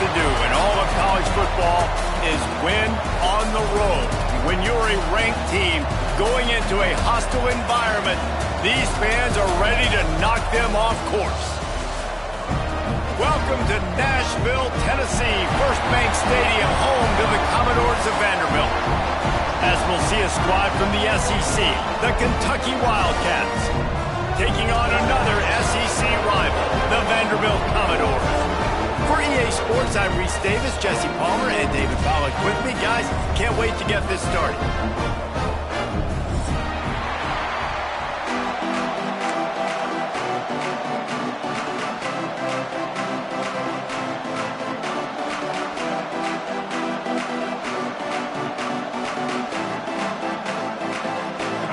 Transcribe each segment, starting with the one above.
to do in all of college football is win on the road. When you're a ranked team going into a hostile environment, these fans are ready to knock them off course. Welcome to Nashville, Tennessee, First Bank Stadium, home to the Commodores of Vanderbilt. As we'll see a squad from the SEC, the Kentucky Wildcats, taking on another SEC rival, the Vanderbilt Commodores. For EA Sports, I'm Reese Davis, Jesse Palmer, and David Pollack with me. Guys, can't wait to get this started.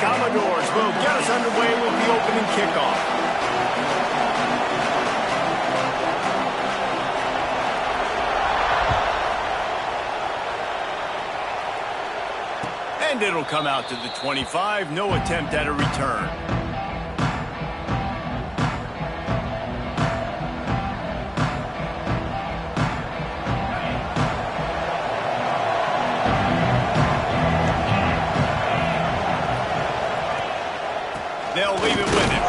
Commodores will get us underway with the opening kickoff. And it'll come out to the 25. No attempt at a return. They'll leave it with him.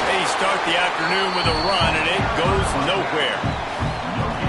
They start the afternoon with a run, and it goes nowhere.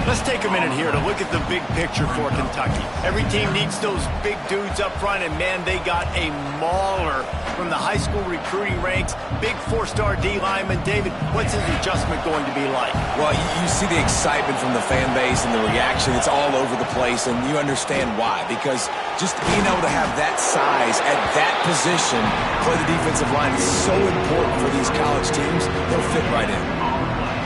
Let's take a minute here to look at the big picture for Kentucky. Every team needs those big dudes up front, and man, they got a mauler from the high school recruiting ranks. Big four-star D lineman. David, what's his adjustment going to be like? Well, you see the excitement from the fan base and the reaction. It's all over the place, and you understand why. Because just being able to have that size at that position, play the defensive line is so important for these college teams. They'll fit right in.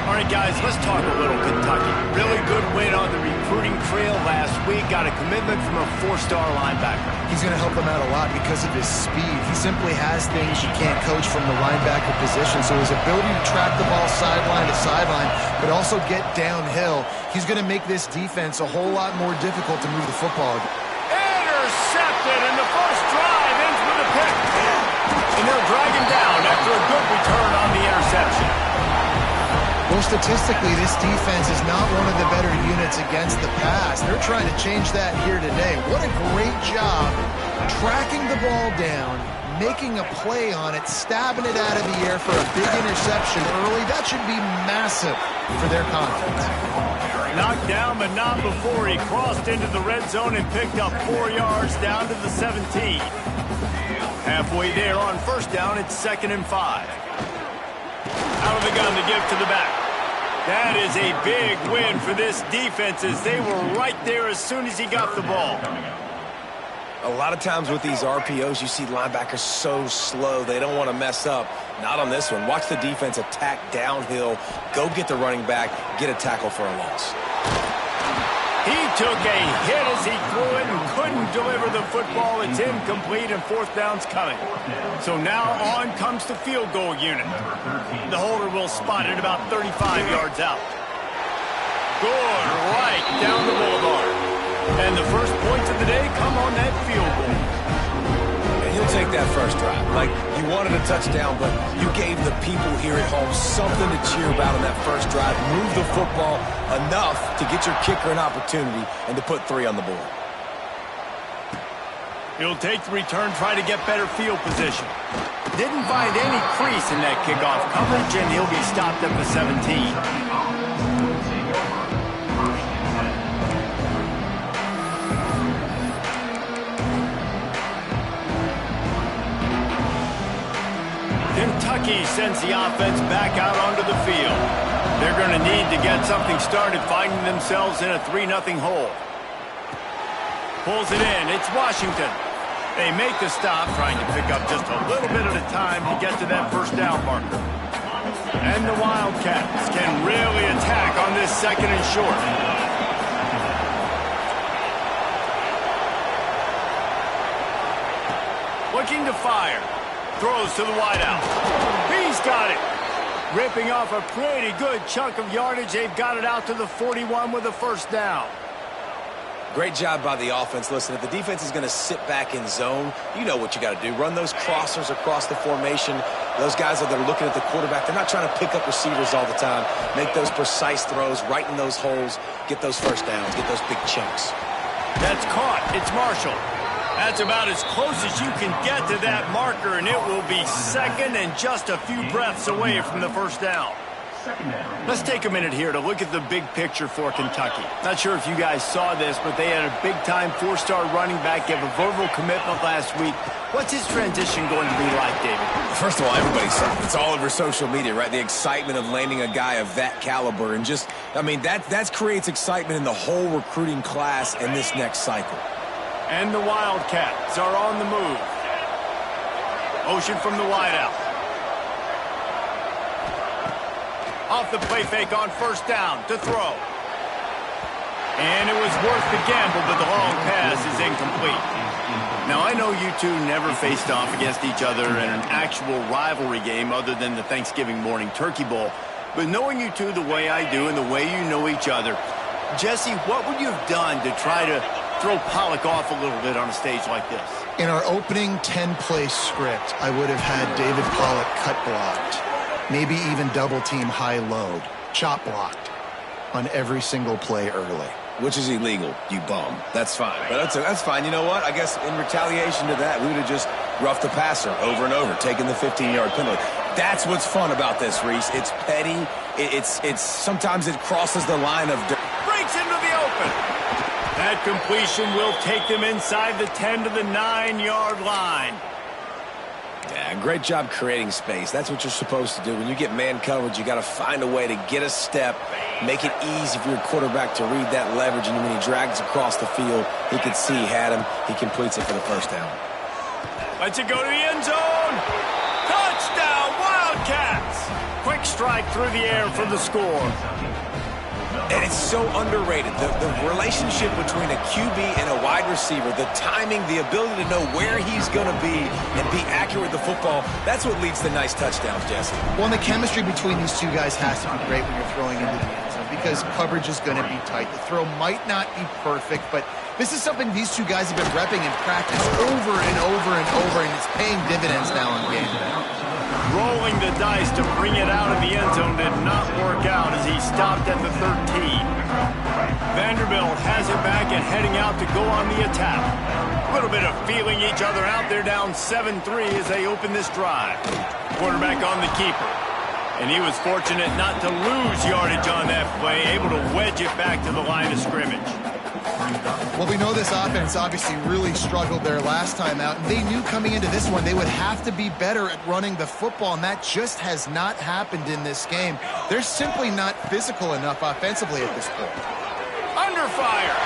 All right, guys, let's talk a little Kentucky. Really good win on the recruiting trail last week. Got a commitment from a four-star linebacker. He's going to help them out a lot because of his speed. He simply has things you can't coach from the linebacker position. So his ability to track the ball sideline to sideline, but also get downhill, he's going to make this defense a whole lot more difficult to move the football. Intercepted, and the first drive ends with a pick. And they'll drag him down after a good return on the interception. Well, statistically, this defense is not one of the better units against the pass. They're trying to change that here today. What a great job tracking the ball down, making a play on it, stabbing it out of the air for a big interception early. That should be massive for their confidence. Knocked down, but not before he crossed into the red zone and picked up 4 yards down to the 17. Halfway there on first down, it's 2nd and 5. Out of the gun to give to the back. That is a big win for this defense as they were right there as soon as he got the ball. A lot of times with these RPOs, you see linebackers so slow, they don't want to mess up. Not on this one. Watch the defense attack downhill, go get the running back, get a tackle for a loss. He took a hit as he threw it and couldn't deliver the football. It's incomplete and 4th down's coming. So now on comes the field goal unit. The holder will spot it about 35 yards out. Good right down the boulevard. And the first points of the day come on that field goal. And he'll take that first drive. Like, you wanted a touchdown, but you gave the people here at home something to cheer about in that first drive. Move the football enough to get your kicker an opportunity and to put 3 on the board. He'll take the return, try to get better field position. Didn't find any crease in that kickoff coverage, and he'll be stopped at the 17. Kentucky sends the offense back out onto the field. They're going to need to get something started, finding themselves in a 3-0 hole. Pulls it in. It's Washington. They make the stop, trying to pick up just a little bit at a time to get to that first down marker. And the Wildcats can really attack on this 2nd and short. Looking to fire. Throws to the wideout. He's got it. Ripping off a pretty good chunk of yardage. They've got it out to the 41 with a first down. Great job by the offense. Listen, if the defense is going to sit back in zone, you know what you got to do. Run those crossers across the formation Those guys that are looking at the quarterback, they're not trying to pick up receivers all the time, make those precise throws, right in those holes, get those first downs, get those big chunks. That's caught. It's Marshall. That's about as close as you can get to that marker, and it will be second and just a few breaths away from the first down. Let's take a minute here to look at the big picture for Kentucky. Not sure if you guys saw this, but they had a big-time four-star running back give a verbal commitment last week. What's his transition going to be like, David? First of all, everybody saw it. It's all over social media, right? The excitement of landing a guy of that caliber. And just, I mean, that creates excitement in the whole recruiting class in this next cycle. And the Wildcats are on the move. Motion from the wideout. Off the play fake on first down to throw. And it was worth the gamble, but the long pass is incomplete. Now, I know you two never faced off against each other in an actual rivalry game other than the Thanksgiving morning Turkey Bowl. But knowing you two the way I do and the way you know each other, Jesse, what would you have done to try to throw Pollock off a little bit on a stage like this? In our opening 10-play script, I would have had David Pollock cut blocked. Maybe even double-team high-load, chop blocked on every single play early. Which is illegal, you bum. That's fine. But that's fine. You know what? I guess in retaliation to that, we would have just roughed the passer over and over, taking the 15-yard penalty. That's what's fun about this, Reese. It's petty. It's sometimes it crosses the line of... Breaks into the open. That completion will take them inside the 10 to the 9-yard line. Yeah, great job creating space. That's what you're supposed to do. When you get man coverage, you got to find a way to get a step, make it easy for your quarterback to read that leverage, and when he drags across the field, he can see he had him. He completes it for the first down. Lets it go to the end zone. Touchdown, Wildcats! Quick strike through the air for the score. And it's so underrated. The relationship between a QB and a wide receiver, the timing, the ability to know where he's going to be and be accurate with the football, that's what leads to nice touchdowns, Jesse. Well, and the chemistry between these two guys has to be great when you're throwing into the end zone because coverage is going to be tight. The throw might not be perfect, but this is something these two guys have been repping in practice over and over and over, and it's paying dividends now on game day. Rolling the dice to bring it out of the end zone did not work out as he stopped at the 13. Vanderbilt has it back and heading out to go on the attack. A little bit of feeling each other out. They're down 7-3 as they open this drive. Quarterback on the keeper. And he was fortunate not to lose yardage on that play, able to wedge it back to the line of scrimmage. Well, we know this offense obviously really struggled their last time out, and they knew coming into this one they would have to be better at running the football, and that just has not happened in this game. They're simply not physical enough offensively at this point. Under fire.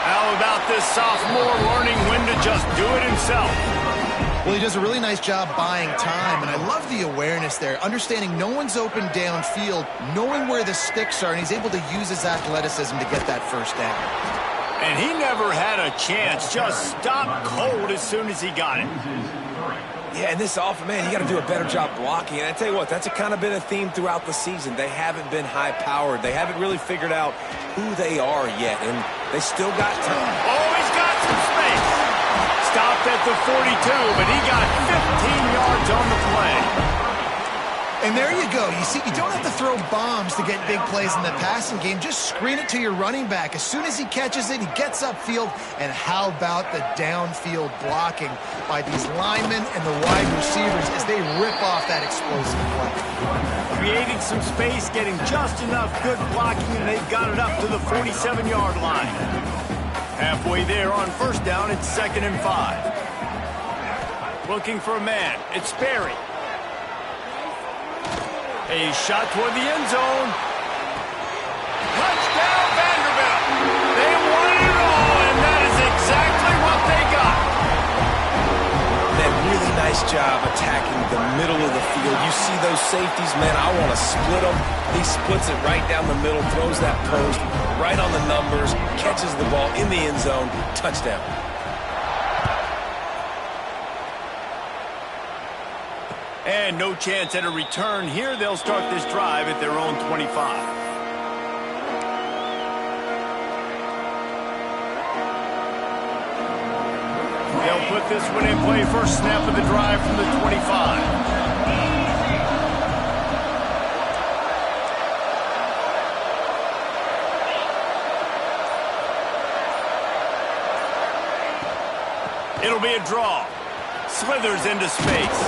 How about this sophomore learning when to just do it himself? Well, he does a really nice job buying time, and I love the awareness there, understanding no one's open downfield, knowing where the sticks are, and he's able to use his athleticism to get that first down. And he never had a chance, just stopped cold as soon as he got it. Yeah, and this offense, man, you got to do a better job blocking. And I tell you what, that's kind of been a theme throughout the season. They haven't been high-powered. They haven't really figured out who they are yet, and they still got time. Oh, he's got some space. Stopped at the 42, but he got 15 yards on the play. And there you go. You see, you don't have to throw bombs to get big plays in the passing game. Just screen it to your running back. As soon as he catches it, he gets upfield. And how about the downfield blocking by these linemen and the wide receivers as they rip off that explosive play. Creating some space, getting just enough good blocking, and they've got it up to the 47-yard line. Halfway there on first down, it's 2nd and 5. Looking for a man. It's Sperry. A shot toward the end zone. Touchdown, Vanderbilt. They won it all, and that is exactly what they got. That really nice job attacking the middle of the field. You see those safeties, man, I want to split them. He splits it right down the middle, throws that post right on the numbers, catches the ball in the end zone, touchdown. And no chance at a return here. They'll start this drive at their own 25. They'll put this one in play. First snap of the drive from the 25. It'll be a draw. Slithers into space.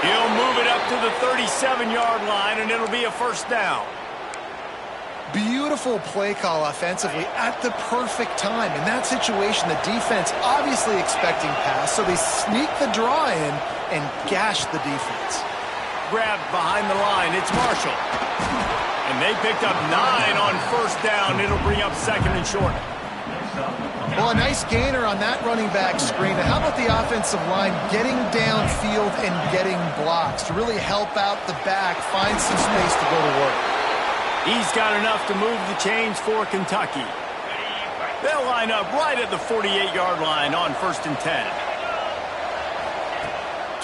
He'll move it up to the 37-yard line, and it'll be a first down. Beautiful play call offensively at the perfect time. In that situation, the defense obviously expecting pass, so they sneak the draw in and gash the defense. Grabbed behind the line. It's Marshall. And they picked up 9 on first down. It'll bring up second and short. Well, a nice gainer on that running back screen. And how about the offensive line getting downfield and getting blocks to really help out the back, find some space to go to work? He's got enough to move the chains for Kentucky. They'll line up right at the 48-yard line on 1st and 10.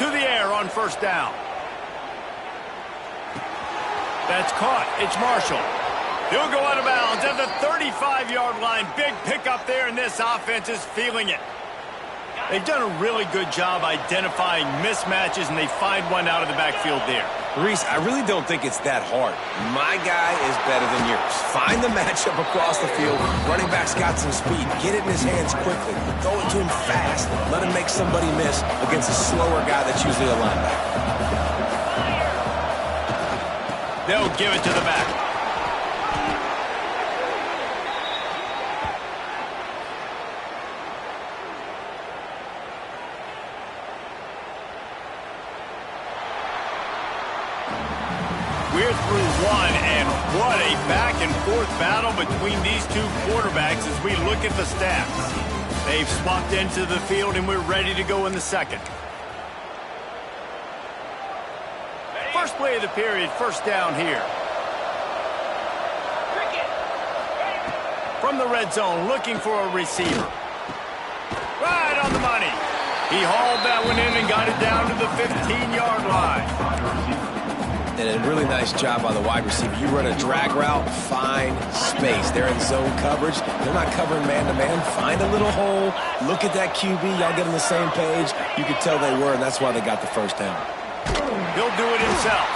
To the air on first down. That's caught. It's Marshall. He'll go out of bounds at the 35-yard line. Big pickup there, and this offense is feeling it. They've done a really good job identifying mismatches, and they find one out of the backfield there. Reese, I really don't think it's that hard. My guy is better than yours. Find the matchup across the field. Running back's got some speed. Get it in his hands quickly. Throw it to him fast. Let him make somebody miss against a slower guy that's usually a linebacker. They'll give it to the back. We're through one, and what a back-and-forth battle between these two quarterbacks as we look at the stats. They've swapped into the field, and we're ready to go in the second. First play of the period, first down here. From the red zone, looking for a receiver. Right on the money. He hauled that one in and got it down to the 15-yard line. And a really nice job by the wide receiver. You run a drag route, find space. They're in zone coverage. They're not covering man-to-man. Find a little hole. Look at that QB. Y'all get on the same page. You could tell they were, and that's why they got the first down. He'll do it himself.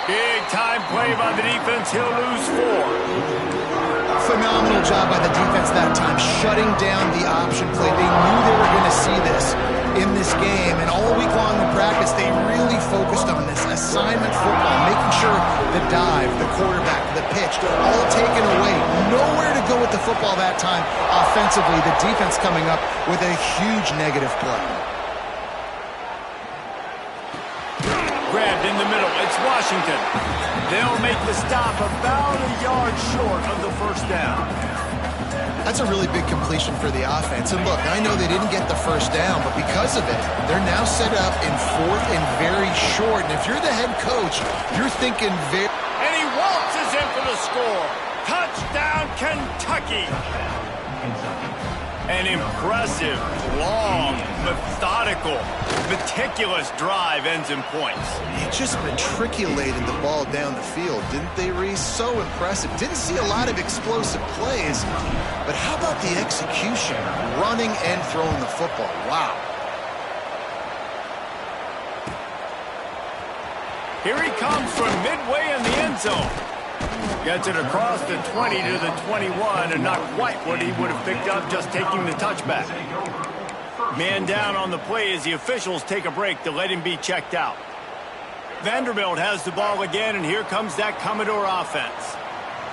Big-time play by the defense. He'll lose 4. Phenomenal job by the defense that time, shutting down the option play. They knew they were going to see this in this game, and all week long in practice, they really focused on this assignment football, making sure the dive, the quarterback, the pitch, all taken away. Nowhere to go with the football that time offensively. The defense coming up with a huge negative play. Grabbed in the middle. It's Washington. They'll make the stop about a yard short of the first down. That's a really big completion for the offense. And look, I know they didn't get the first down, but because of it, they're now set up in 4th and very short. And if you're the head coach, you're thinking very... And he waltzes in for the score. Touchdown, Kentucky. An impressive, long, methodical, meticulous drive ends in points. He just matriculated the ball down the field, didn't they, Reese? So impressive. Didn't see a lot of explosive plays, but how about the execution, running and throwing the football? Wow. Here he comes from midway in the end zone. Gets it across the 20 to the 21, and not quite what he would have picked up just taking the touchback. Man down on the play as the officials take a break to let him be checked out. Vanderbilt has the ball again, and here comes that Commodore offense.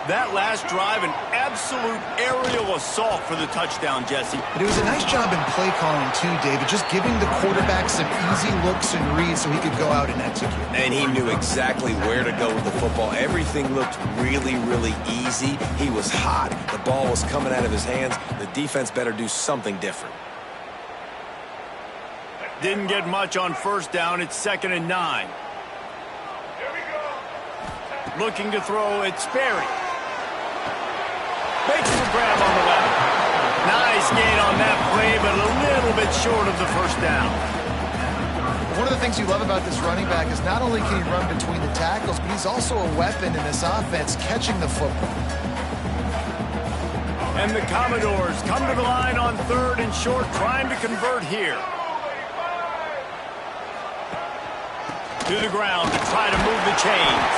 That last drive, an absolute aerial assault for the touchdown, Jesse. But it was a nice job in play calling, too, David, just giving the quarterback some easy looks and reads so he could go out and execute. And he knew exactly where to go with the football. Everything looked really, really easy. He was hot. The ball was coming out of his hands. The defense better do something different. Didn't get much on first down. It's 2nd and 9. Looking to throw, it's Sperry. Makes the grab on the left. Nice gain on that play, but a little bit short of the first down. One of the things you love about this running back is not only can he run between the tackles, but he's also a weapon in this offense, catching the football. And the Commodores come to the line on 3rd and short, trying to convert here. to the ground to try to move the chains.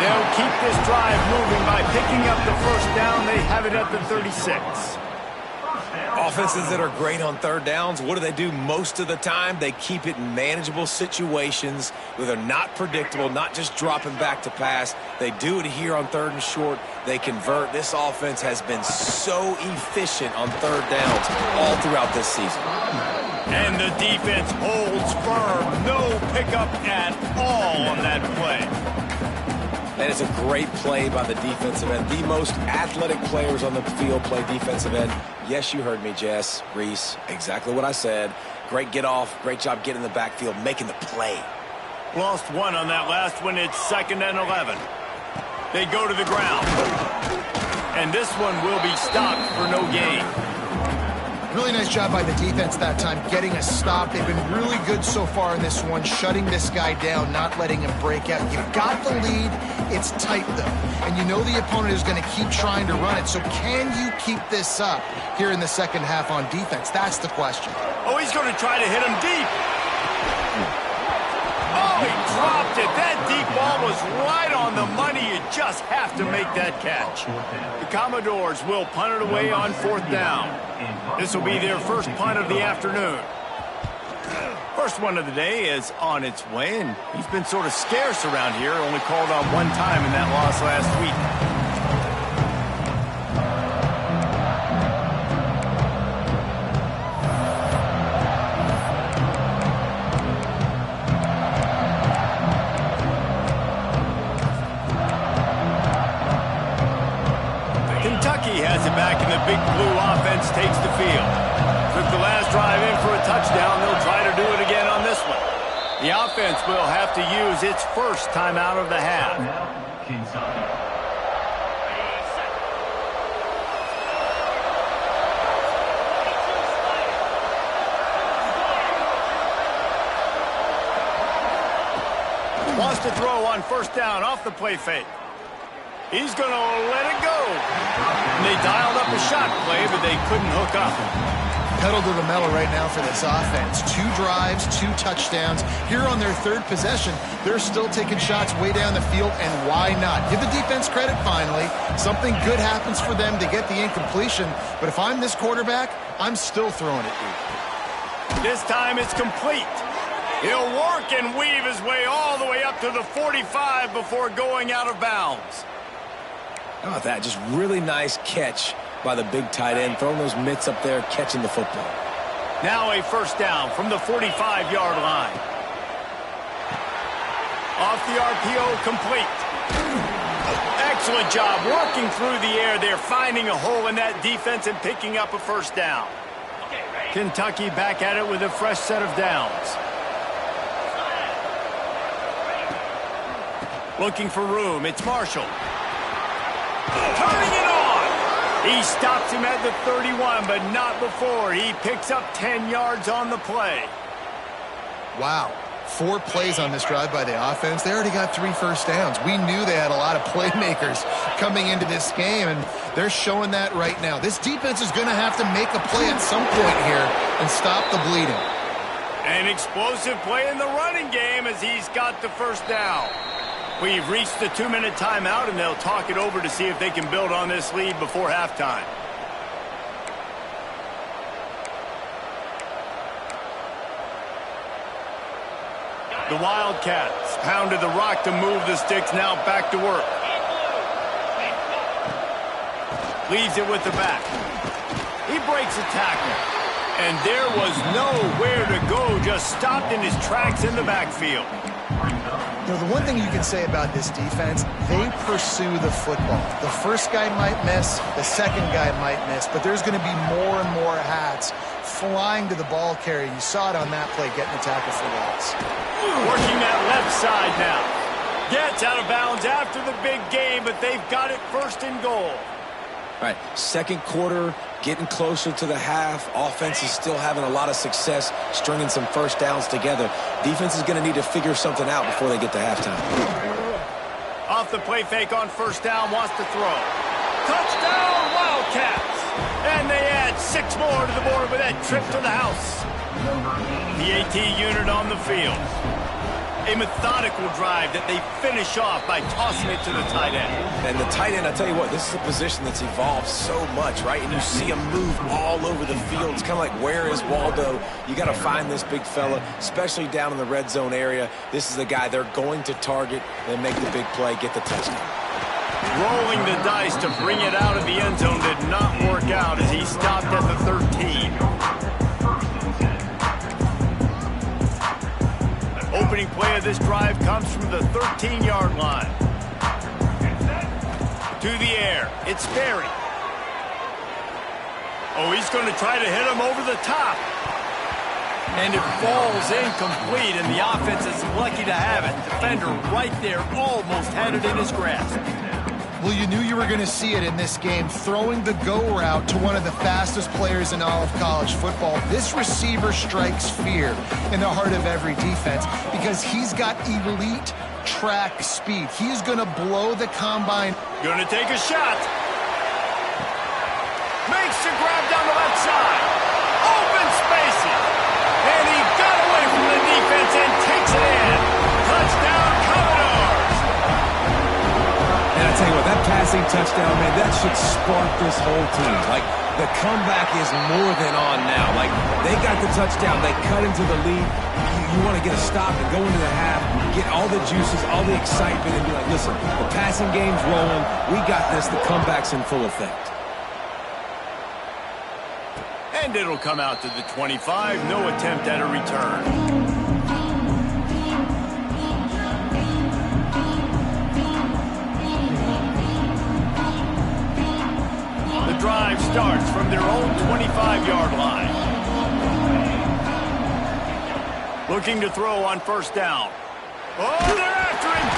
They'll keep this drive moving by picking up the first down. They have it at the 36. Offenses that are great on third downs, what do? Most of the time, they keep it in manageable situations where they're not predictable, not just dropping back to pass. They do it here on third and short. They convert. This offense has been so efficient on third downs all throughout this season. And the defense holds firm. No pickup at all on that play. That is a great play by the defensive end. The most athletic players on the field play defensive end. Yes, you heard me, Jess, Reese. Exactly what I said. Great get off. Great job getting in the backfield, making the play. Lost one on that last one. It's 2nd and 11. They go to the ground. And this one will be stopped for no gain. Really nice job by the defense that time, getting a stop. They've been really good so far in this one, shutting this guy down, not letting him break out. You've got the lead. It's tight, though. And you know the opponent is going to keep trying to run it. So can you keep this up here in the second half on defense? That's the question. Oh, he's going to try to hit him deep. Oh, he dropped it. That deep ball was right on the money. You just have to make that catch. The Commodores will punt it away on 4th down. This will be their first punt of the afternoon. First one of the day is on its way, and he's been sort of scarce around here, only called on one time in that loss last week. Kentucky has it back, and the big blue offense takes the field. Took the last drive in for a touchdown. They'll try to do it again on this one. The offense will have to use its first timeout of the half. Wants to throw on 1st down off the play fake. He's going to let it go. And they dialed up a shot play, but they couldn't hook up. Pedal to the metal right now for this offense. 2 drives, 2 touchdowns. Here on their 3rd possession, they're still taking shots way down the field, and why not? Give the defense credit finally. Something good happens for them to get the incompletion, but if I'm this quarterback, I'm still throwing it deep. This time it's complete. He'll work and weave his way all the way up to the 45 before going out of bounds. How about that? Just really nice catch by the big tight end, throwing those mitts up there, catching the football. Now a 1st down from the 45-yard line. Off the RPO, complete. Excellent job working through the air there, finding a hole in that defense and picking up a 1st down. Kentucky back at it with a fresh set of downs. Looking for room, it's Marshall. Turning it on! He stops him at the 31, but not before. He picks up 10 yards on the play. Wow. 4 plays on this drive by the offense. They already got 3 first downs. We knew they had a lot of playmakers coming into this game, and they're showing that right now. This defense is going to have to make a play at some point here and stop the bleeding. An explosive play in the running game as he's got the 1st down. We've reached the 2-minute timeout, and they'll talk it over to see if they can build on this lead before halftime. The Wildcats pounded the rock to move the sticks, now back to work. Leaves it with the back. He breaks a tackle. And there was nowhere to go, just stopped in his tracks in the backfield. You know, the one thing you can say about this defense, they pursue the football. The first guy might miss, the second guy might miss, but there's going to be more and more hats flying to the ball carrier. You saw it on that play, getting the tackle for loss. Working that left side now. Gets out of bounds after the big game, but they've got it 1st and goal. All right, 2nd quarter, getting closer to the half. Offense is still having a lot of success stringing some 1st downs together. Defense is going to need to figure something out before they get to halftime. Off the play fake on 1st down, wants to throw. Touchdown, Wildcats! And they add 6 more to the board with that trip to the house. The AT unit on the field. A methodical drive that they finish off by tossing it to the tight end. And the tight end, I tell you what, this is a position that's evolved so much, right? And you see him move all over the field. It's kind of like, where is Waldo? You got to find this big fella, especially down in the red zone area. This is the guy they're going to target and make the big play, get the touchdown. Rolling the dice to bring it out of the end zone did not work out as he stopped at the 13. Opening play of this drive comes from the 13-yard line. To the air, it's Berry. Oh, he's going to try to hit him over the top. And it falls incomplete, and the offense is lucky to have it. Defender right there almost had it in his grasp. Well, you knew you were going to see it in this game, throwing the go route to one of the fastest players in all of college football. This receiver strikes fear in the heart of every defense because he's got elite track speed. He's going to blow the combine. Going to take a shot. Makes the grab down the left side. Open spaces. And he got away from the defense and takes it in. Touchdown, Commodores. And I tell you what, that passing touchdown, man, that should spark this whole team. Like, the comeback is more than on now. Like, they got the touchdown. They cut into the lead. You want to get a stop and go into the half, get all the juices, all the excitement, and be like, listen, the passing game's rolling. We got this. The comeback's in full effect. And it'll come out to the 25. No attempt at a return. The drive starts from their own 25-yard line. Looking to throw on first down. Oh, they're after him!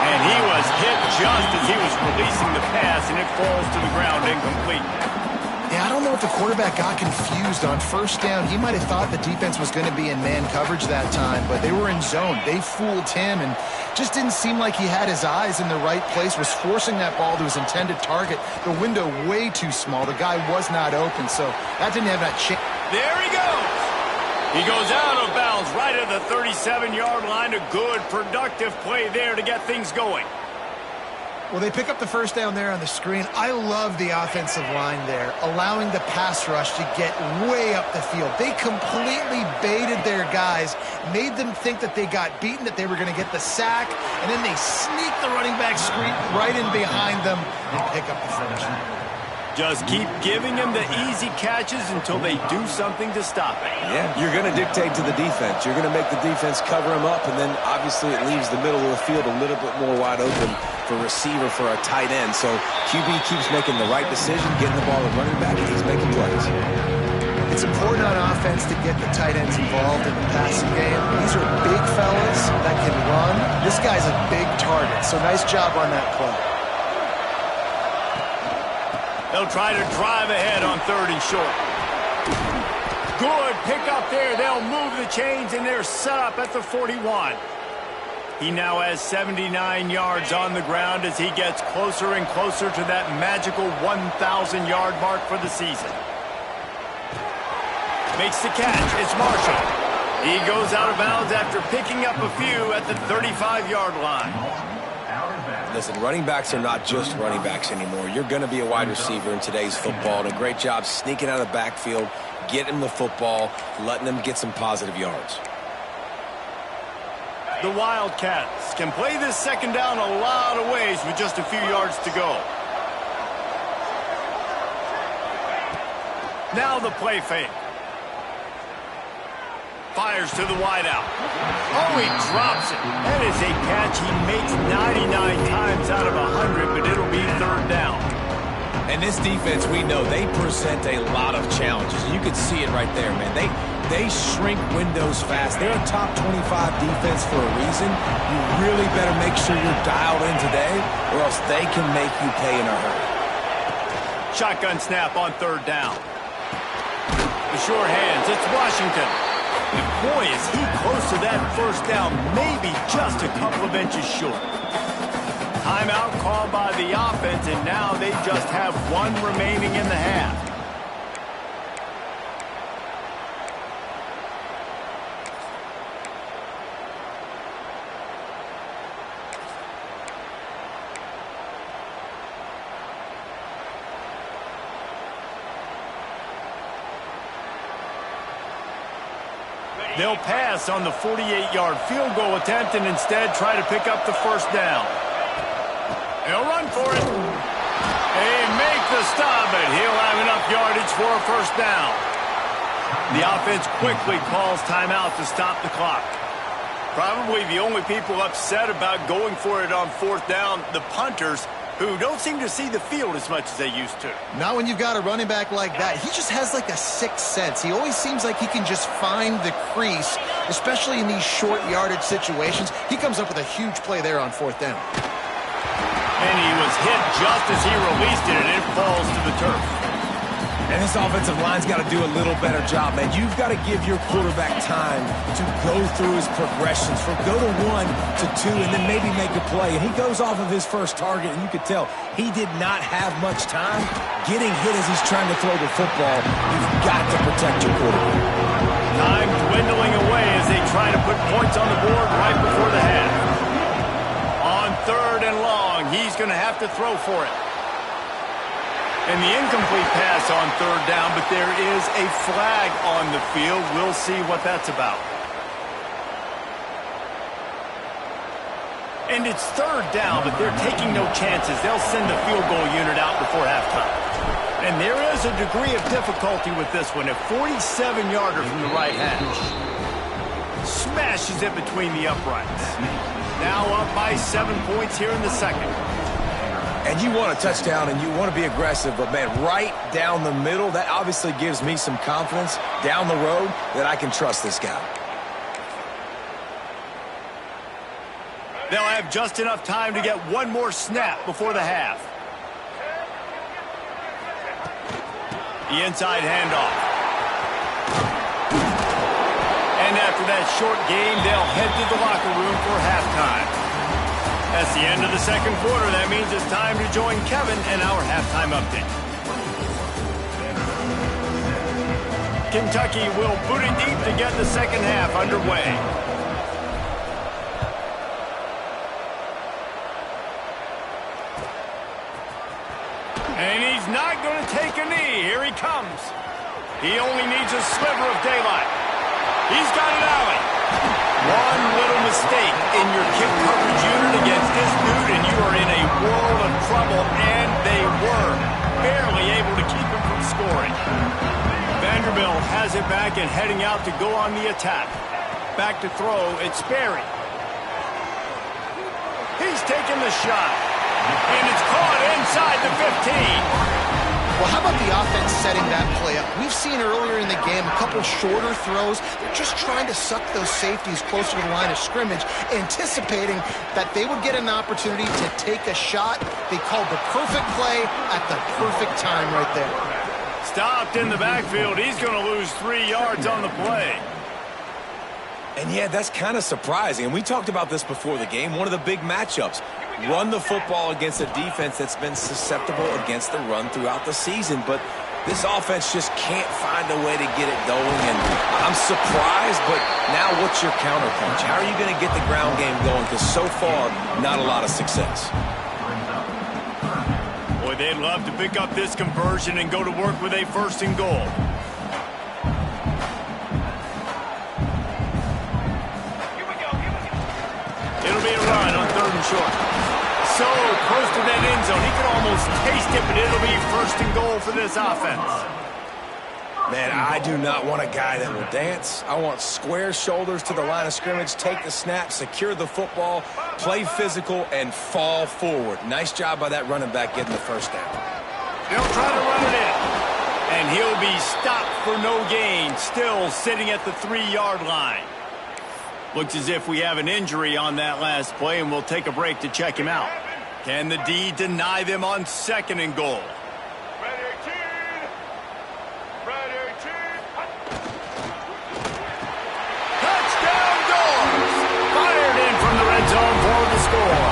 And he was hit just as he was releasing the pass, and it falls to the ground incomplete. Yeah, I don't know if the quarterback got confused on first down. He might have thought the defense was going to be in man coverage that time, but they were in zone. They fooled him and just didn't seem like he had his eyes in the right place, was forcing that ball to his intended target. The window way too small. The guy was not open, so that didn't have that chance. There he goes. He goes out of bounds right at the 37-yard line. A good, productive play there to get things going. Well, they pick up the first down there on the screen. I love the offensive line there, allowing the pass rush to get way up the field. They completely baited their guys, made them think that they got beaten, that they were going to get the sack, and then they sneak the running back screen right in behind them and pick up the first. Just keep giving them the easy catches until they do something to stop it. Yeah, you're going to dictate to the defense. You're going to make the defense cover him up, and then obviously it leaves the middle of the field a little bit more wide open for receiver, for a tight end. So QB keeps making the right decision, getting the ball to running back, and he's making plays. It's important on offense to get the tight ends involved in the passing game. These are big fellas that can run. This guy's a big target, so nice job on that play. They'll try to drive ahead on 3rd and short. Good pickup there. They'll move the chains, and they're set up at the 41. He now has 79 yards on the ground as he gets closer and closer to that magical 1,000-yard mark for the season. Makes the catch. It's Marshall. He goes out of bounds after picking up a few at the 35-yard line. Listen, running backs are not just running backs anymore. You're going to be a wide receiver in today's football. And a great job sneaking out of the backfield, getting the football, letting them get some positive yards. The Wildcats can play this second down a lot of ways with just a few yards to go. Now the play fake. Fires to the wideout. Oh, he drops it. That is a catch he makes 99 times out of 100, but it'll be 3rd down. And this defense, we know, they present a lot of challenges. You can see it right there, man. They shrink windows fast. They're a top 25 defense for a reason. You really better make sure you're dialed in today, or else they can make you pay in a hurry. Shotgun snap on 3rd down. The sure hands, it's Washington. And boy, is he close to that first down, maybe just a couple of inches short. Timeout called by the offense, and now they just have one remaining in the half. They'll pass on the 48-yard field goal attempt and instead try to pick up the first down. They'll run for it. They make the stop, but he'll have enough yardage for a first down. The offense quickly calls timeout to stop the clock. Probably the only people upset about going for it on fourth down, the punters, who don't seem to see the field as much as they used to. Not when you've got a running back like that. He just has like a sixth sense. He always seems like he can just find the crease, especially in these short yardage situations. He comes up with a huge play there on fourth down. And he was hit just as he released it, and it falls to the turf. And this offensive line's got to do a little better job, man. You've got to give your quarterback time to go through his progressions, from go to 1 to 2, and then maybe make a play. And he goes off of his first target, and you could tell he did not have much time getting hit as he's trying to throw the football. You've got to protect your quarterback. Time dwindling away as they try to put points on the board right before the half. On 3rd and long, he's going to have to throw for it. And the incomplete pass on 3rd down, but there is a flag on the field. We'll see what that's about. And it's 3rd down, but they're taking no chances. They'll send the field goal unit out before halftime. And there is a degree of difficulty with this one. A 47-yarder from the right hash. Smashes it between the uprights. Now up by 7 points here in the second. And you want a touchdown and you want to be aggressive, but, man, right down the middle, that obviously gives me some confidence down the road that I can trust this guy. They'll have just enough time to get one more snap before the half. The inside handoff. And after that short game, they'll head to the locker room for halftime. That's the end of the second quarter. That means it's time to join Kevin in our halftime update. Kentucky will boot it deep to get the second half underway. And he's not going to take a knee. Here he comes. He only needs a sliver of daylight. He's got an alley. One little mistake in your kick coverage unit against this dude, and you are in a world of trouble, and they were barely able to keep him from scoring. Vanderbilt has it back and heading out to go on the attack. Back to throw, it's Sperry. He's taking the shot, and it's caught inside the 15. Well, how about the offense setting that play up? We've seen earlier in the game a couple shorter throws. They're just trying to suck those safeties closer to the line of scrimmage, anticipating that they would get an opportunity to take a shot. They called the perfect play at the perfect time right there. Stopped in the backfield. He's going to lose 3 yards on the play. And, yeah, that's kind of surprising. And we talked about this before the game. One of the big matchups. Run the football against a defense that's been susceptible against the run throughout the season. But this offense just can't find a way to get it going. And I'm surprised, but now what's your counterpunch? How are you going to get the ground game going? Because so far, not a lot of success. Boy, they'd love to pick up this conversion and go to work with a 1st and goal. It'll be a run on 3rd and short. So close to that end zone. He could almost taste it, but it'll be 1st and goal for this offense. Man, I do not want a guy that will dance. I want square shoulders to the line of scrimmage, take the snap, secure the football, play physical, and fall forward. Nice job by that running back getting the first down. They'll try to run it in. And he'll be stopped for no gain, still sitting at the 3-yard line. Looks as if we have an injury on that last play, and we'll take a break to check him out. Can the D deny them on 2nd and goal? Touchdown Dogs! Fired in from the red zone for the score.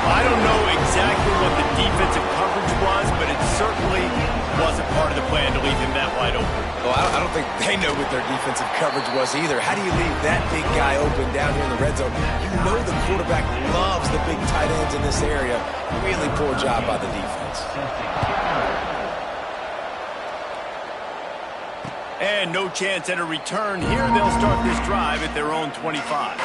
I don't know exactly what the defensive coverage was, but it certainly wasn't part of the plan to leave him that wide open. Well, I don't think they know what their defensive coverage was either. How do you leave that big guy open down here in the red zone? You know the quarterback loves the big tight ends in this area. Really poor job by the defense. And no chance at a return here. They'll start this drive at their own 25.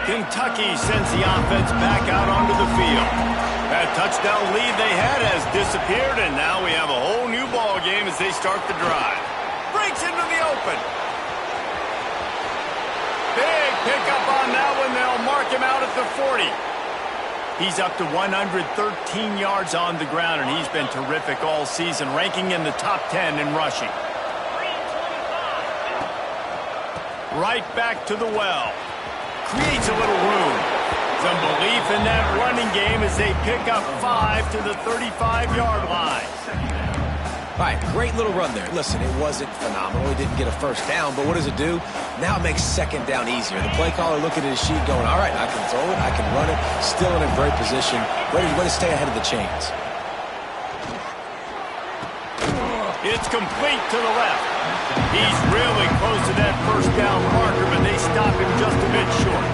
Kentucky sends the offense back out onto the field. That touchdown lead they had has disappeared, and now we have a whole new ball game as they start the drive. Breaks into the open. Big pickup on that one. They'll mark him out at the 40. He's up to 113 yards on the ground, and he's been terrific all season, ranking in the top 10 in rushing. Right back to the well. Creates a little room. Some belief in that running game as they pick up 5 to the 35-yard line. All right, great little run there. Listen, it wasn't phenomenal. He didn't get a first down, but what does it do? Now it makes second down easier. The play caller looking at his sheet going, all right, I can throw it, I can run it, still in a great position, ready to stay ahead of the chains. It's complete to the left. He's really close to that first down marker, but they stop him just a bit short.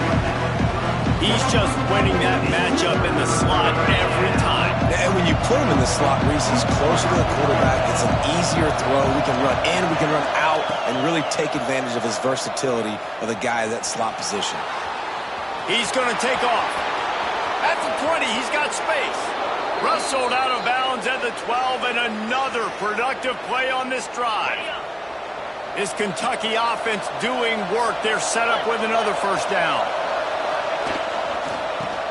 He's just winning that matchup in the slot every time. And when you put him in the slot, Reese, he's closer to the quarterback. It's an easier throw. We can run in, we can run out, and really take advantage of his versatility of the guy at that slot position. He's going to take off. At the 20, he's got space. Wrestled out of bounds at the 12, and another productive play on this drive. This Kentucky offense doing work. They're set up with another first down.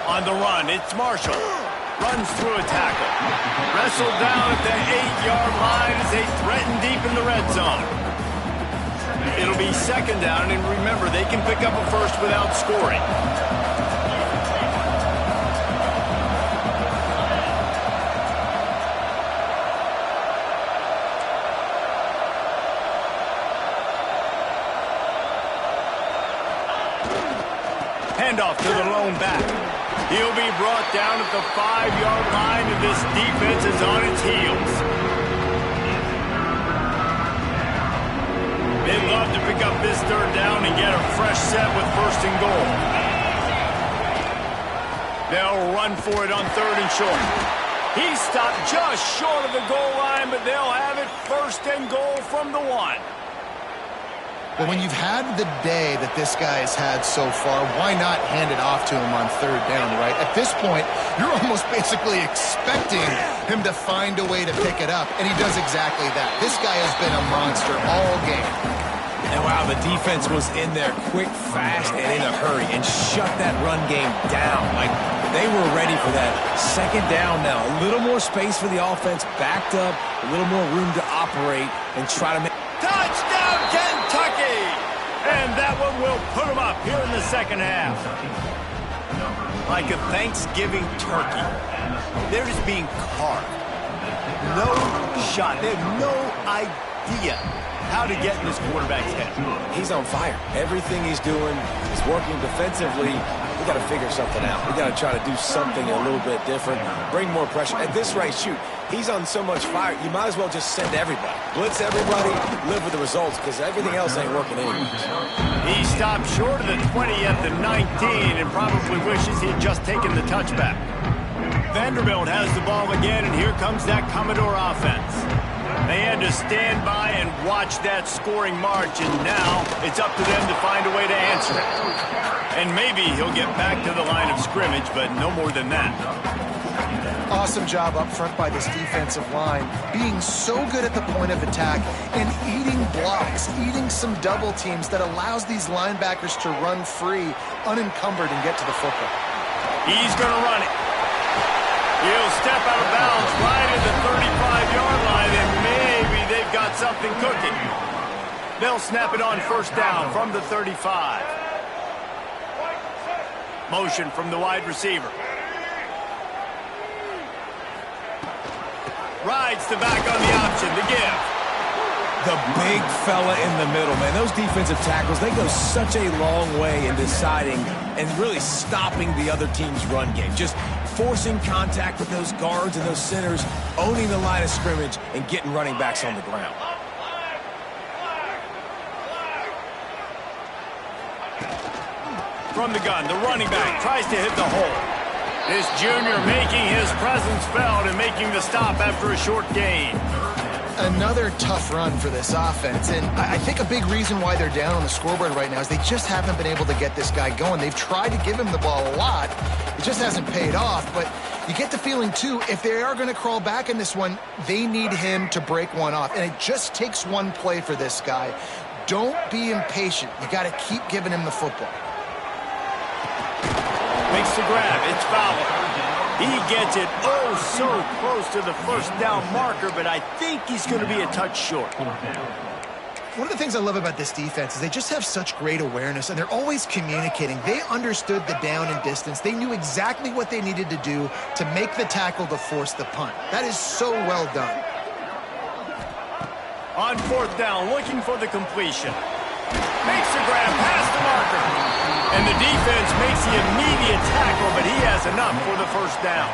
On the run, it's Marshall. Runs through a tackle. Wrestled down at the 8-yard line as they threaten deep in the red zone. It'll be second down, and remember, they can pick up a first without scoring. Handoff to the lone back. He'll be brought down at the 5-yard line, and this defense is on its heels. They'd love to pick up this third down and get a fresh set with first and goal. They'll run for it on third and short. He stopped just short of the goal line, but they'll have it first and goal from the 1. But when you've had the day that this guy has had so far, why not hand it off to him on third down, right? At this point, you're almost basically expecting him to find a way to pick it up, and he does exactly that. This guy has been a monster all game. And wow, the defense was in there quick, fast, and in a hurry, and shut that run game down. Like, they were ready for that. Second down now. A little more space for the offense, backed up, a little more room to operate, and try to make... Touchdown, Kentucky! And that one will put them up here in the second half. Like a Thanksgiving turkey, they're just being carved. No shot. They have no idea how to get in this quarterback's head. He's on fire. Everything he's doing is working defensively. We got to figure something out. We got to try to do something a little bit different, bring more pressure. At this rate, shoot, he's on so much fire, you might as well just send everybody. Blitz everybody, live with the results, because everything else ain't working anyways. He stopped short of the 20 at the 19 and probably wishes he had just taken the touchback. Vanderbilt has the ball again, and here comes that Commodore offense. They had to stand by and watch that scoring march, and now it's up to them to find a way to answer it. And maybe he'll get back to the line of scrimmage, but no more than that. Awesome job up front by this defensive line, being so good at the point of attack and eating blocks, eating some double teams that allows these linebackers to run free, unencumbered, and get to the football. He's going to run it. He'll step out of bounds right at the 35-yard line, and maybe they've got something cooking. They'll snap it on first down from the 35. Motion from the wide receiver. Rides the back on the option, the give. The big fella in the middle, man. Those defensive tackles, they go such a long way in deciding and really stopping the other team's run game. Just forcing contact with those guards and those centers, owning the line of scrimmage, and getting running backs on the ground. From the gun, the running back tries to hit the hole. This junior making his presence felt and making the stop after a short gain. Another tough run for this offense, and I think a big reason why they're down on the scoreboard right now is they just haven't been able to get this guy going. They've tried to give him the ball a lot. It just hasn't paid off, but you get the feeling, too, if they are going to crawl back in this one, they need him to break one off, and it just takes one play for this guy. Don't be impatient. You got to keep giving him the football. Makes the grab. It's Fowler. He gets it so close to the first down marker, but I think he's going to be a touch short. One of the things I love about this defense is they just have such great awareness, and they're always communicating. They understood the down and distance. They knew exactly what they needed to do to make the tackle to force the punt. That is so well done. On fourth down, looking for the completion. Makes the grab past the marker. And the defense makes the immediate tackle, but he has enough for the first down.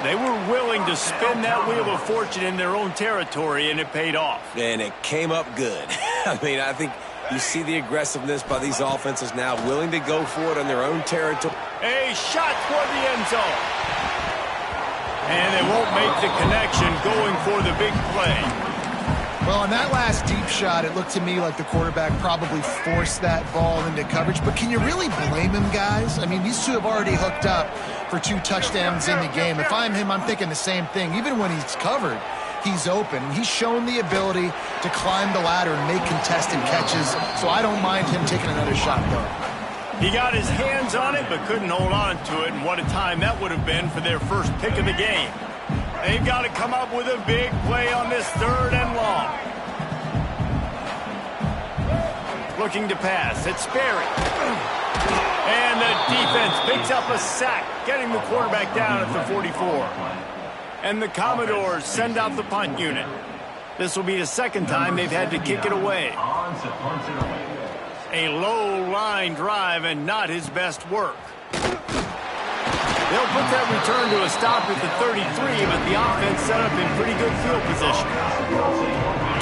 They were willing to spin that wheel of fortune in their own territory, and it paid off. And it came up good. I mean, I think you see the aggressiveness by these offenses now, willing to go for it on their own territory. A shot toward the end zone. And they won't make the connection going for the big play. Well, on that last deep shot, it looked to me like the quarterback probably forced that ball into coverage. But can you really blame him, guys? I mean, these two have already hooked up for 2 touchdowns in the game. If I'm him, I'm thinking the same thing. Even when he's covered, he's open. He's shown the ability to climb the ladder and make contested catches, so I don't mind him taking another shot, though. He got his hands on it, but couldn't hold on to it, and what a time that would have been for their first pick of the game. They've got to come up with a big play on this 3rd and long. Looking to pass. It's Sperry. And the defense picks up a sack, getting the quarterback down at the 44. And the Commodores send out the punt unit. This will be the second time they've had to kick it away. A low-line drive and not his best work. They'll put that return to a stop at the 33, but the offense set up in pretty good field position.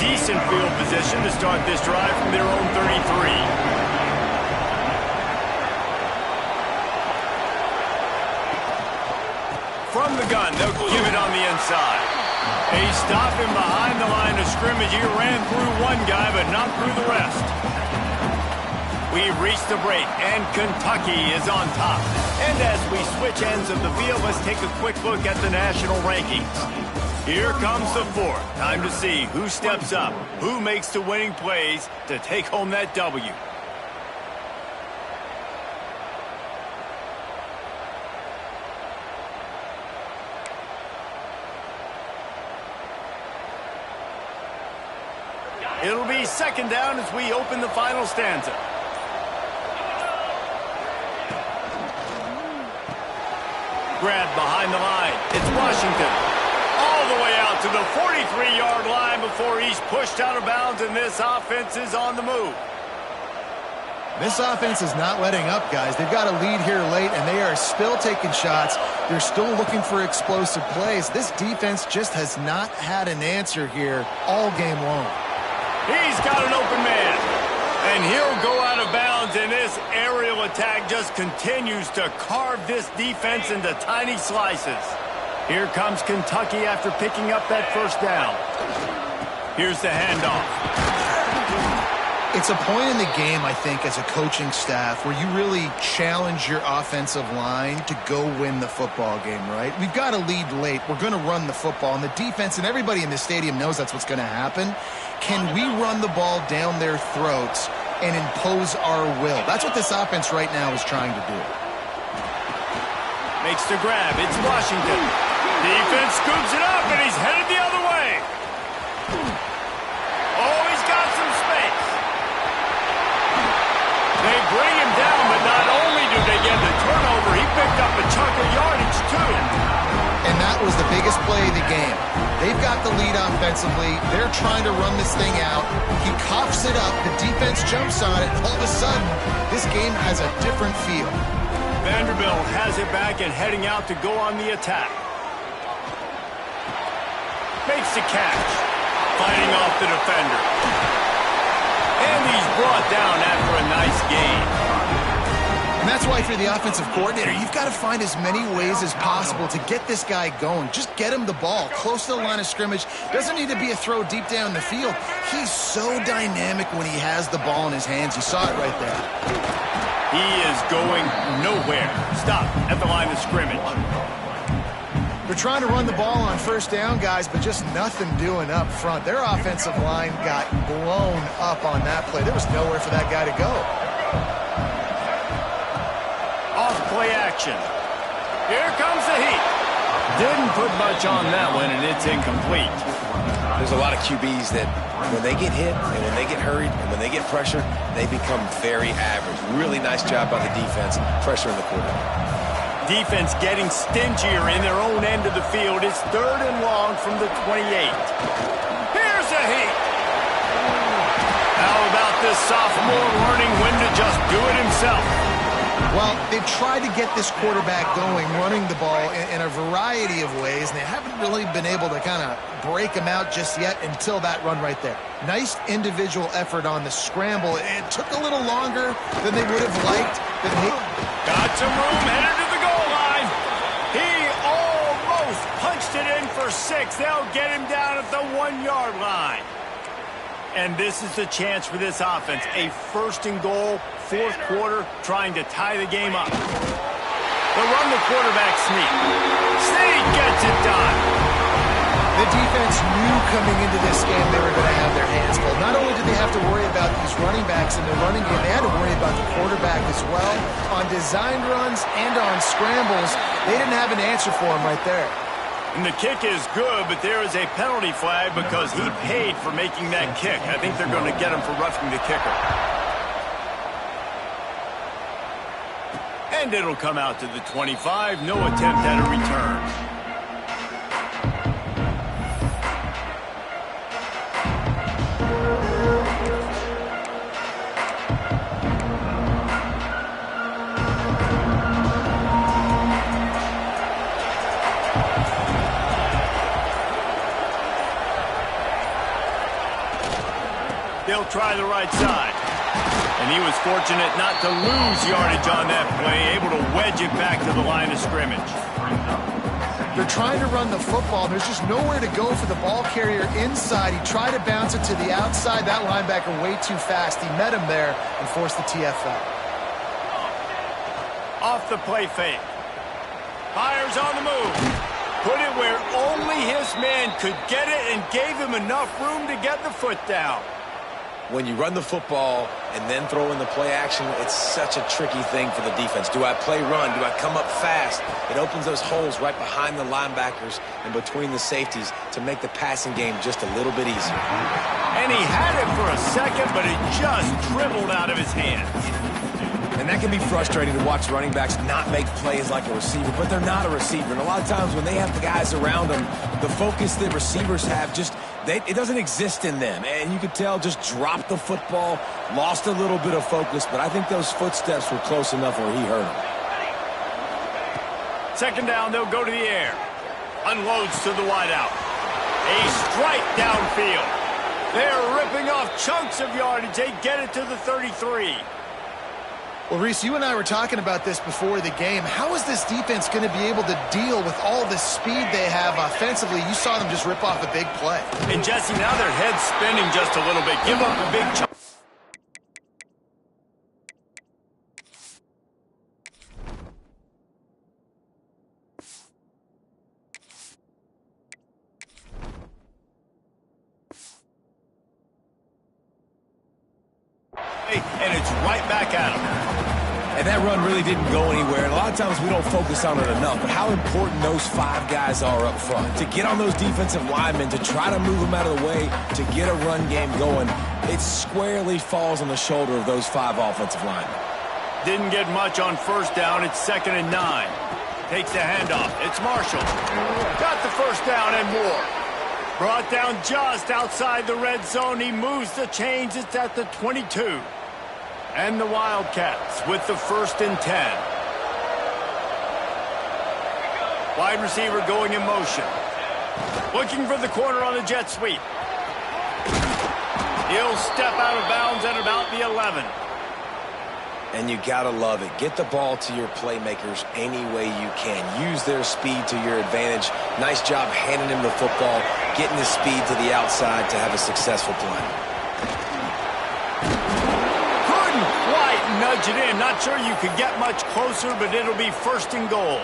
Decent field position to start this drive from their own 33. From the gun, they'll give it on the inside. A stop him behind the line of scrimmage. He ran through one guy, but not through the rest. We've reached the break, and Kentucky is on top. And as we switch ends of the field, let's take a quick look at the national rankings. Here comes the 4th. Time to see who steps up, who makes the winning plays to take home that W. It'll be second down as we open the final stanza. Grab behind the line. It's Washington. All the way out to the 43-yard line before he's pushed out of bounds, and this offense is on the move. This offense is not letting up, guys. They've got a lead here late, and they are still taking shots. They're still looking for explosive plays. This defense just has not had an answer here all game long. He's got an open man. And he'll go out of bounds, and this aerial attack just continues to carve this defense into tiny slices. Here comes Kentucky after picking up that first down. Here's the handoff. It's a point in the game, I think, as a coaching staff where you really challenge your offensive line to go win the football game, right? We've got a lead late. We're going to run the football, and the defense and everybody in the stadium knows that's what's going to happen. Can we run the ball down their throats and impose our will? That's what this offense right now is trying to do. Makes the grab. It's Washington. Defense scoops it up, and he's headed the other way. Oh, he's got some space. They bring him down, but not only do they get the turnover, he picked up a chunk of yardage, too. And that was the biggest play of the game. They've got the lead offensively. They're trying to run this thing out. He coughs it up. The defense jumps on it. All of a sudden, this game has a different feel. Vanderbilt has it back and heading out to go on the attack. Makes the catch. Fighting off the defender. And he's brought down after a nice gain. And that's why like for the offensive coordinator, you've got to find as many ways as possible to get this guy going. Just get him the ball close to the line of scrimmage. Doesn't need to be a throw deep down the field. He's so dynamic when he has the ball in his hands. You saw it right there. He is going nowhere. Stop at the line of scrimmage. They're trying to run the ball on first down, guys, but just nothing doing up front. Their offensive line got blown up on that play. There was nowhere for that guy to go. Off play action. Here comes the heat. Didn't put much on that one, and it's incomplete. There's a lot of QBs that when they get hit and when they get hurried and when they get pressured, they become very average. Really nice job by the defense, pressuring the quarterback. Defense getting stingier in their own end of the field. It's 3rd and long from the 28. Here's a heat. How about this sophomore learning when to just do it himself? Well, they've tried to get this quarterback going, running the ball in a variety of ways, and they haven't really been able to kind of break him out just yet until that run right there. Nice individual effort on the scramble. It took a little longer than they would have liked. Got some room, headed to the goal line. He almost punched it in for 6. They'll get him down at the 1-yard line. And this is the chance for this offense. A 1st and goal, 4th quarter, trying to tie the game up. They'll run the quarterback sneak. Sneak gets it done. The defense knew coming into this game they were going to have their hands full. Not only did they have to worry about these running backs in the running game, they had to worry about the quarterback as well. On designed runs and on scrambles, they didn't have an answer for him right there. And the kick is good, but there is a penalty flag because he paid for making that kick. I think they're going to get him for roughing the kicker. And it'll come out to the 25. No attempt at a return. They'll try the right side. And he was fortunate not to lose yardage on that play, able to wedge it back to the line of scrimmage. They're trying to run the football. There's just nowhere to go for the ball carrier inside. He tried to bounce it to the outside. That linebacker way too fast. He met him there and forced the TFL. Off the play fake. Fires on the move. Put it where only his man could get it and gave him enough room to get the foot down. When you run the football and then throw in the play action, it's such a tricky thing for the defense. Do I play run? Do I come up fast? It opens those holes right behind the linebackers and between the safeties to make the passing game just a little bit easier. And he had it for a second, but it just dribbled out of his hands. And that can be frustrating to watch running backs not make plays like a receiver, but they're not a receiver. And a lot of times when they have the guys around them, the focus that receivers have just, it doesn't exist in them. And you could tell just dropped the football, lost a little bit of focus, but I think those footsteps were close enough where he hurt him. 2nd down, they'll go to the air. Unloads to the wideout. A strike downfield. They're ripping off chunks of yardage. They get it to the 33. Well, Reese, you and I were talking about this before the game. How is this defense going to be able to deal with all the speed they have offensively? You saw them just rip off a big play. And Jesse, now their head's spinning just a little bit. Give up a big chunk. And it's right back at him. And that run really didn't go anywhere. And a lot of times we don't focus on it enough, but how important those 5 guys are up front. To get on those defensive linemen, to try to move them out of the way, to get a run game going, it squarely falls on the shoulder of those 5 offensive linemen. Didn't get much on 1st down. It's 2nd and 9. Takes the handoff. It's Marshall. Got the 1st down and more. Brought down just outside the red zone. He moves the chains. It's at the 22. And the Wildcats with the 1st and 10. Wide receiver going in motion. Looking for the corner on the jet sweep. He'll step out of bounds at about the 11. And you gotta love it. Get the ball to your playmakers any way you can. Use their speed to your advantage. Nice job handing him the football, getting the speed to the outside to have a successful play. Couldn't quite nudge it in. Not sure you could get much closer, but it'll be 1st and goal.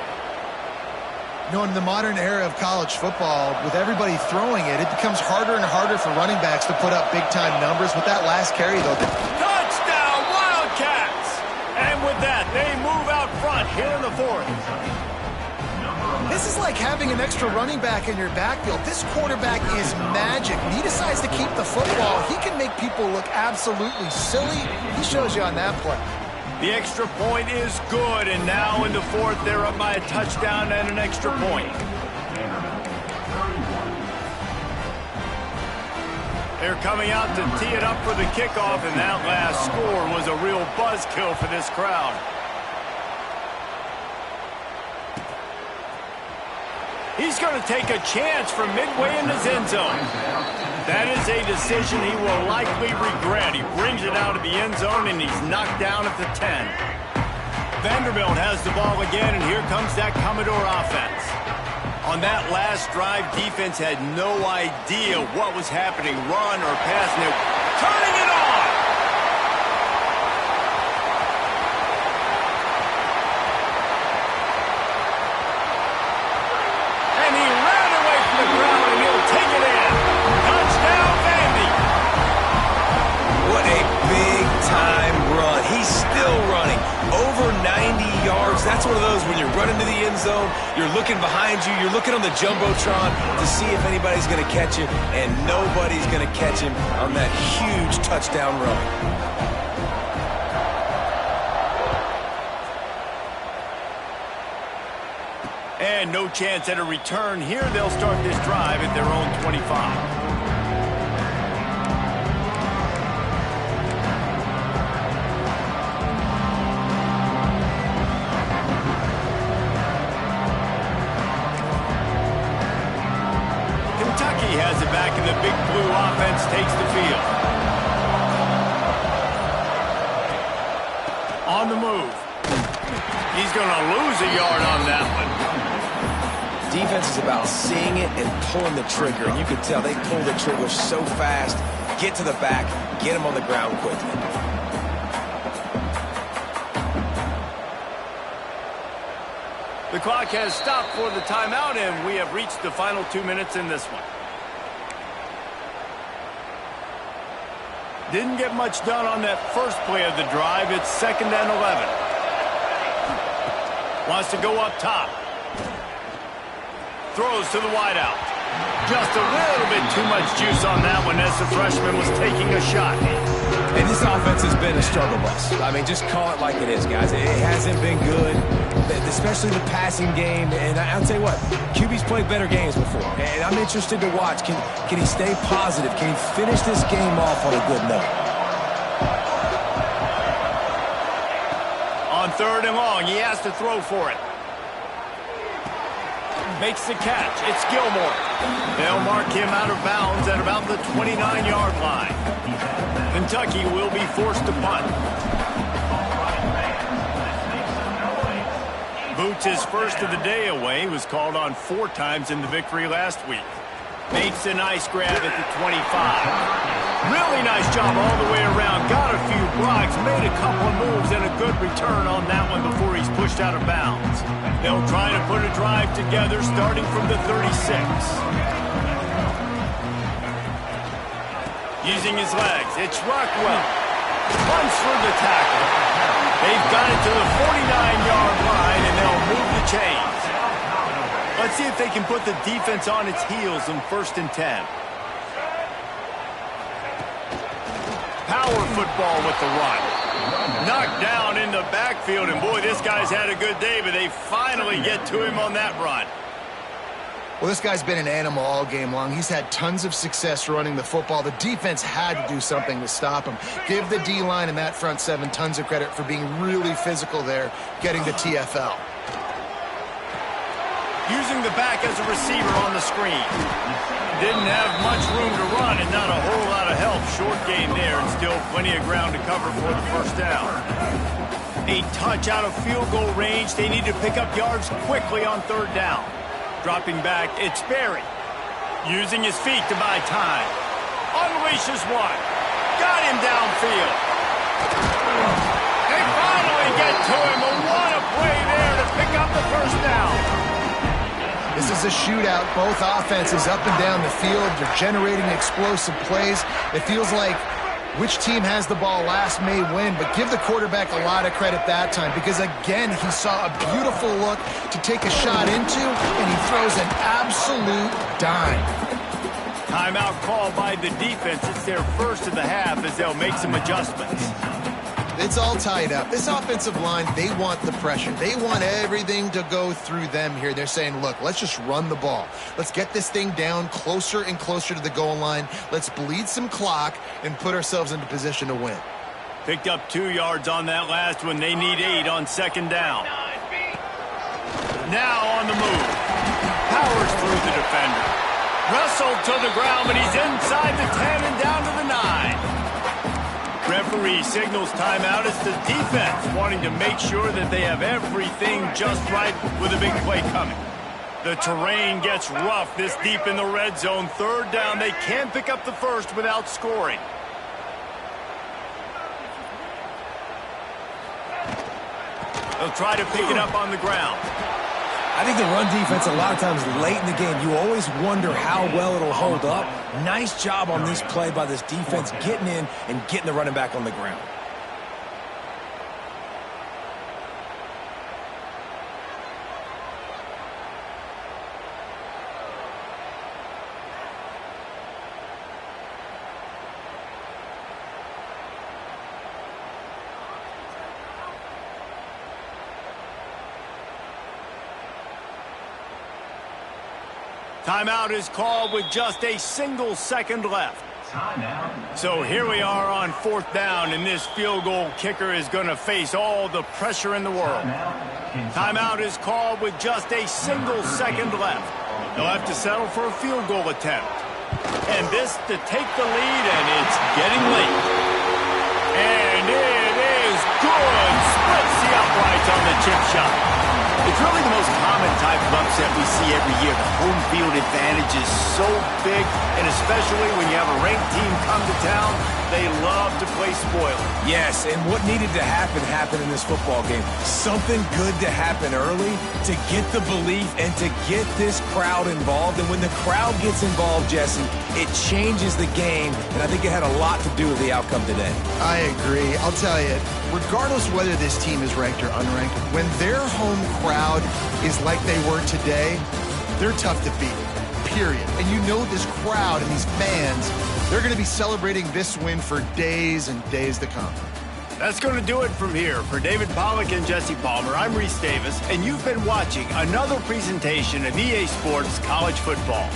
You know, in the modern era of college football, with everybody throwing it, it becomes harder and harder for running backs to put up big-time numbers. With that last carry, though, Touchdown, Wildcats! And with that, they move out front here in the 4th. this is like having an extra running back in your backfield. This quarterback is magic. When he decides to keep the football, he can make people look absolutely silly. He shows you on that play. The extra point is good, and now in the 4th, they're up by a touchdown and an extra point. They're coming out to tee it up for the kickoff, and that last score was a real buzzkill for this crowd. He's going to take a chance from midway in his end zone. That is a decision he will likely regret. He brings it out of the end zone, and he's knocked down at the 10. Vanderbilt has the ball again, and here comes that Commodore offense. On that last drive, defense had no idea what was happening, run or pass, and they're turning it on. And he ran away from the crowd, and he'll take it in. Touchdown, Vandy. What a big-time run. He's still running. Over 90 yards. That's one of those when you're running to the end zone, you're looking behind you, you're looking on the Jumbotron to see if anybody's going to catch you, and nobody's going to catch him on that huge touchdown run. And no chance at a return here. They'll start this drive at their own 25. Has it back, and the big blue offense takes the field. On the move. He's going to lose a yard on that one. Defense is about seeing it and pulling the trigger, and you can tell they pull the trigger so fast, get to the back, get him on the ground quickly. The clock has stopped for the timeout, and we have reached the final 2 minutes in this one. Didn't get much done on that first play of the drive. It's 2nd and 11. Wants to go up top. Throws to the wideout. Just a little bit too much juice on that one as the freshman was taking a shot. And this offense has been a struggle bus. I mean, just call it like it is, guys. It hasn't been good, especially the passing game. And I'll tell you what, QB's played better games before. And I'm interested to watch. Can he stay positive? Can he finish this game off on a good note? On 3rd and long, he has to throw for it. Makes the catch. It's Gilmore. They'll mark him out of bounds at about the 29-yard line. Kentucky will be forced to punt. Boots' first of the day away. He was called on 4 times in the victory last week. Makes a nice grab at the 25. Really nice job all the way around. Got a few blocks, made a couple of moves, and a good return on that one before he's pushed out of bounds. They'll try to put a drive together starting from the 36. Using his legs, it's Rockwell. Punts for the tackle. They've got it to the 49-yard line, and they'll move the chains. Let's see if they can put the defense on its heels in 1st and 10. Power football with the run. Knocked down in the backfield, and boy, this guy's had a good day, but they finally get to him on that run. Well, this guy's been an animal all game long. He's had tons of success running the football. The defense had to do something to stop him. Give the D-line and that front 7 tons of credit for being really physical there, getting the TFL. Using the back as a receiver on the screen. Didn't have much room to run and not a whole lot of help. Short game there and still plenty of ground to cover for the first down. a touch out of field goal range. They need to pick up yards quickly on third down. Dropping back, it's Berry. Using his feet to buy time. Unleashes one. Got him downfield. They finally get to him. And what a play there to pick up the first down. This is a shootout. Both offenses up and down the field. They're generating explosive plays. It feels like which team has the ball last may win, but give the quarterback a lot of credit that time because, again, he saw a beautiful look to take a shot into, and he throws an absolute dime. Timeout called by the defense. It's their first of the half as they'll make some adjustments. It's all tied up. This offensive line, they want the pressure. They want everything to go through them here. They're saying, look, let's just run the ball. Let's get this thing down closer and closer to the goal line. Let's bleed some clock and put ourselves into position to win. Picked up 2 yards on that last one. They need 8 on second down. Now on the move. Powers through the defender. Wrestled to the ground, but he's inside the 10 and down to the 9. Referee signals timeout. It's the defense wanting to make sure that they have everything just right with a big play coming. The terrain gets rough this deep in the red zone. Third down. They can't pick up the first without scoring. They'll try to pick it up on the ground. I think the run defense, a lot of times late in the game, you always wonder how well it'll hold up. Nice job on this play by this defense, getting in and getting the running back on the ground. Timeout is called with just a single second left. So here we are on fourth down, and this field goal kicker is going to face all the pressure in the world. Timeout is called with just a single second left. They'll have to settle for a field goal attempt. And this to take the lead, and it's getting late. And it is good. Splits the uprights on the chip shot. It's really the most common type of upset we see every year. The home field advantage is so big, and especially when you have a ranked team come to town, they love to play spoiler. Yes, and what needed to happen happened in this football game. Something good to happen early to get the belief and to get this crowd involved. And when the crowd gets involved, Jesse, it changes the game, and I think it had a lot to do with the outcome today. I agree. I'll tell you, regardless whether this team is ranked or unranked, when their home crowd is like they were today, they're tough to beat, period. And you know this crowd and these fans, they're going to be celebrating this win for days and days to come. That's going to do it from here. For David Pollack and Jesse Palmer, I'm Reese Davis, and you've been watching another presentation of EA Sports College Football.